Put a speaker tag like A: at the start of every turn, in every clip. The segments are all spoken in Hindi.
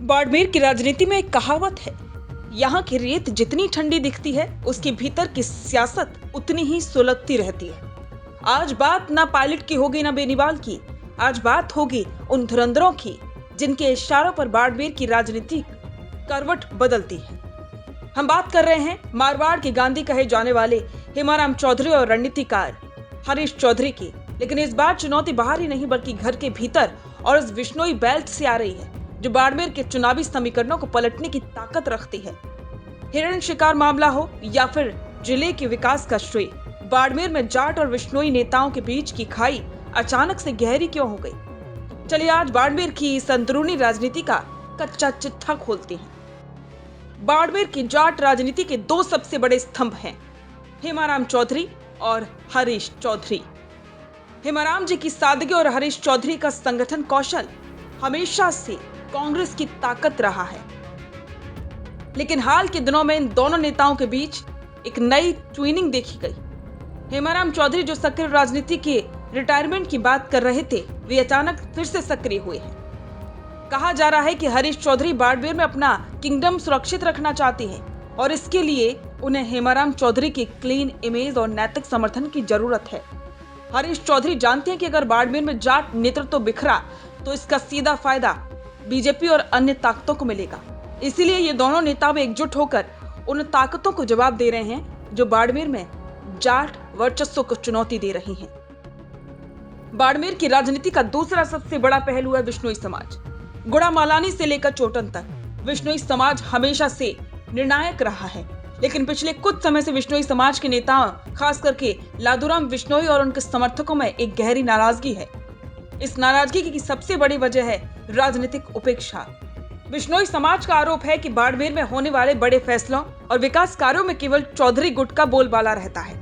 A: बाड़मेर की राजनीति में एक कहावत है, यहाँ की रेत जितनी ठंडी दिखती है उसके भीतर की सियासत उतनी ही सुलगती रहती है। आज बात ना पायलट की होगी ना बेनीवाल की, आज बात होगी उन धुरंधरों की जिनके इशारों पर बाड़मेर की राजनीति करवट बदलती है। हम बात कर रहे हैं मारवाड़ के गांधी कहे जाने वाले हेमाराम चौधरी और रणनीतिकार हरीश चौधरी की। लेकिन इस बार चुनौती बाहर ही नहीं बल्कि घर के भीतर और इस विश्नोई बेल्ट से आ रही है, जो बाड़मेर के चुनावी समीकरणों को पलटने की ताकत रखती है। हिरण शिकार मामला हो या फिर जिले के विकास का श्रेय, बाड़मेर में जाट और विश्नोई नेताओं के बीच की खाई अचानक से गहरी क्यों हो गई? चलिए आज बाड़मेर की इस अंदरूनी राजनीति का कच्चा चिट्ठा खोलते हैं। बाड़मेर की जाट राजनीति के दो सबसे बड़े स्तंभ हैं, हेमाराम चौधरी और हरीश चौधरी। हेमाराम जी की सादगी और हरीश चौधरी का संगठन कौशल हमेशा से कांग्रेस की ताकत रहा है। लेकिन हाल के दिनों में इन दोनों नेताओं के बीच एक नई ट्विनिंग देखी गई। हेमाराम चौधरी जो सक्रिय राजनीति के रिटायरमेंट की बात कर रहे थे, वे अचानक फिर से सक्रिय हुए हैं। कहा जा रहा है कि हरीश चौधरी बाड़मेर में अपना किंगडम सुरक्षित रखना चाहते हैं और इसके लिए उन्हें हेमाराम चौधरी की क्लीन इमेज और नैतिक समर्थन की जरूरत है। हरीश चौधरी जानते हैं कि अगर बाड़मेर में जाट नेतृत्व बिखरा तो इसका सीधा फायदा बीजेपी और अन्य ताकतों को मिलेगा। इसीलिए ये दोनों नेता एकजुट होकर उन ताकतों को जवाब दे रहे हैं जो बाड़मेर में जाट वर्चस्व को चुनौती दे रही हैं। बाड़मेर की राजनीति का दूसरा सबसे बड़ा पहलू है विश्नोई समाज। गुड़ामालानी से लेकर चोटन तक विश्नोई समाज हमेशा से निर्णायक रहा है। लेकिन पिछले कुछ समय से विश्नोई समाज के नेताओं, खास करके लादूराम विश्नोई और उनके समर्थकों में एक गहरी नाराजगी है। इस नाराजगी की सबसे बड़ी वजह है राजनीतिक उपेक्षा। विश्नोई समाज का आरोप है कि बाड़मेर में होने वाले बड़े फैसलों और विकास कार्यों में केवल चौधरी गुट का बोलबाला रहता है।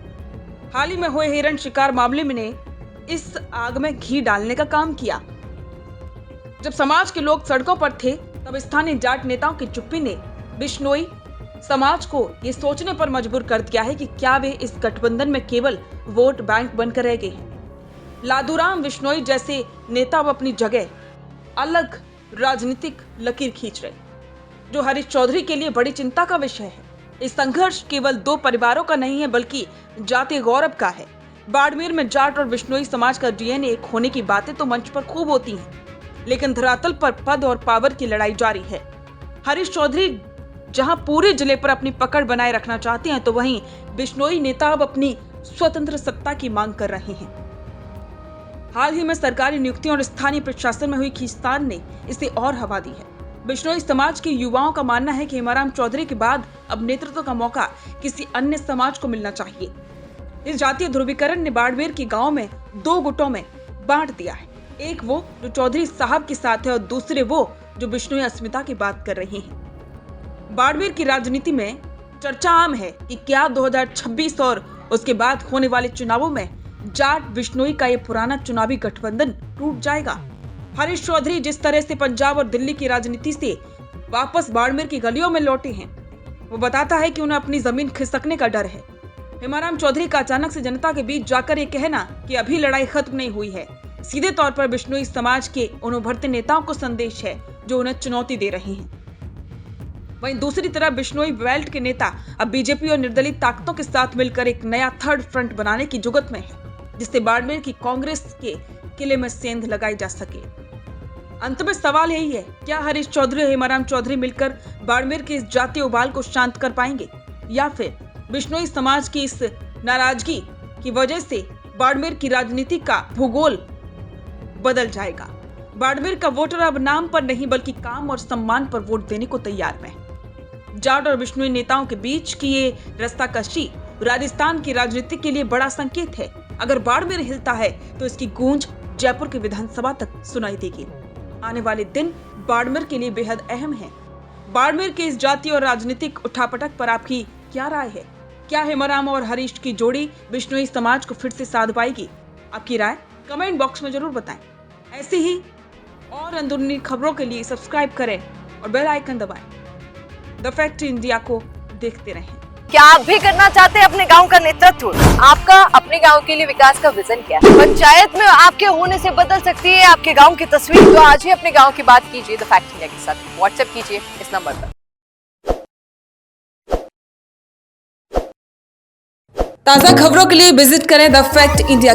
A: हाल ही में हुए हिरण शिकार मामले में ने इस आग में घी डालने का काम किया। जब समाज के लोग सड़कों पर थे, तब स्थानीय जाट नेताओं की चुप्पी ने विश्नोई समाज को ये सोचने पर मजबूर कर दिया है कि क्या वे इस गठबंधन में केवल वोट बैंक बनकर रह गए हैं। लादूराम विश्नोई जैसे नेता अब अपनी जगह अलग राजनीतिक लकीर खींच रहे, जो हरीश चौधरी के लिए बड़ी चिंता का विषय है। इस संघर्ष केवल दो परिवारों का नहीं है बल्कि जातीय गौरव का है। बाड़मेर में जाट और विश्नोई समाज का डीएनए एक होने की बातें तो मंच पर खूब होती हैं, लेकिन धरातल पर पद और पावर की लड़ाई जारी है। हरीश चौधरी जहां पूरे जिले पर अपनी पकड़ बनाए रखना चाहते हैं, तो वहीं विश्नोई नेता अब अपनी स्वतंत्र सत्ता की मांग कर रहे हैं। हाल ही में सरकारी नियुक्तियों और स्थानीय प्रशासन में हुई खींचतान ने इसे और हवा दी है। विश्नोई समाज के युवाओं का मानना है कि हेमाराम चौधरी के बाद अब नेतृत्व का मौका किसी अन्य समाज को मिलना चाहिए। इस जातीय ध्रुवीकरण ने बाड़मेर के गाँव में दो गुटों में बांट दिया है। एक वो जो चौधरी साहब के साथ है और दूसरे वो जो विश्नोई अस्मिता की बात कर रहे हैं। बाड़मेर की राजनीति में चर्चा आम है कि क्या 2026 और उसके बाद होने वाले चुनावों में जाट विश्नोई का ये पुराना चुनावी गठबंधन टूट जाएगा। हरीश चौधरी जिस तरह से पंजाब और दिल्ली की राजनीति से वापस बाड़मेर की गलियों में लौटे हैं, वो बताता है कि उन्हें अपनी जमीन खिसकने का डर है। हेमाराम चौधरी का अचानक से जनता के बीच जाकर ये कहना कि अभी लड़ाई खत्म नहीं हुई है, सीधे तौर पर विश्नोई समाज के उन उभरते नेताओं को संदेश है जो उन्हें चुनौती दे रहे हैं। वहीं दूसरी तरफ विश्नोई बेल्ट के नेता अब बीजेपी और निर्दलीय ताकतों के साथ मिलकर एक नया थर्ड फ्रंट बनाने की जुगत में है, जिससे बाड़मेर की कांग्रेस के किले में सेंध लगाई जा सके। अंत में सवाल यही है, क्या हरीश चौधरी और हेमाराम चौधरी मिलकर बाड़मेर के इस जातीय उबाल को शांत कर पाएंगे, या फिर विश्नोई समाज की इस नाराजगी की वजह से बाड़मेर की राजनीति का भूगोल बदल जाएगा? बाड़मेर का वोटर अब नाम पर नहीं बल्कि काम और सम्मान पर वोट देने को तैयार है। जाट और विश्नोई नेताओं के बीच की ये रास्ताकशी राजस्थान की राजनीति के लिए बड़ा संकेत है। अगर बाड़मेर हिलता है तो इसकी गूंज जयपुर की विधानसभा तक सुनाई देगी। आने वाले दिन बाड़मेर के लिए बेहद अहम है। बाड़मेर के इस जातीय और राजनीतिक उठापटक पर आपकी क्या राय है? क्या हेमाराम और हरीश की जोड़ी विश्नोई समाज को फिर से साध पाएगी? आपकी राय कमेंट बॉक्स में जरूर बताएं। ऐसे ही और अंदरूनी खबरों के लिए सब्सक्राइब करें और बेल आइकन दबाएं। द फैक्ट इंडिया को देखते रहें।
B: क्या आप भी करना चाहते हैं अपने गांव का नेतृत्व? आपका अपने गांव के लिए विकास का विजन क्या है? पंचायत में आपके होने से बदल सकती है आपके गांव की तस्वीर। तो आज ही अपने गांव की बात कीजिए द फैक्ट इंडिया के साथ। व्हाट्सएप कीजिए इस नंबर पर।
A: ताज़ा खबरों के लिए विजिट करें द फैक्ट इंडिया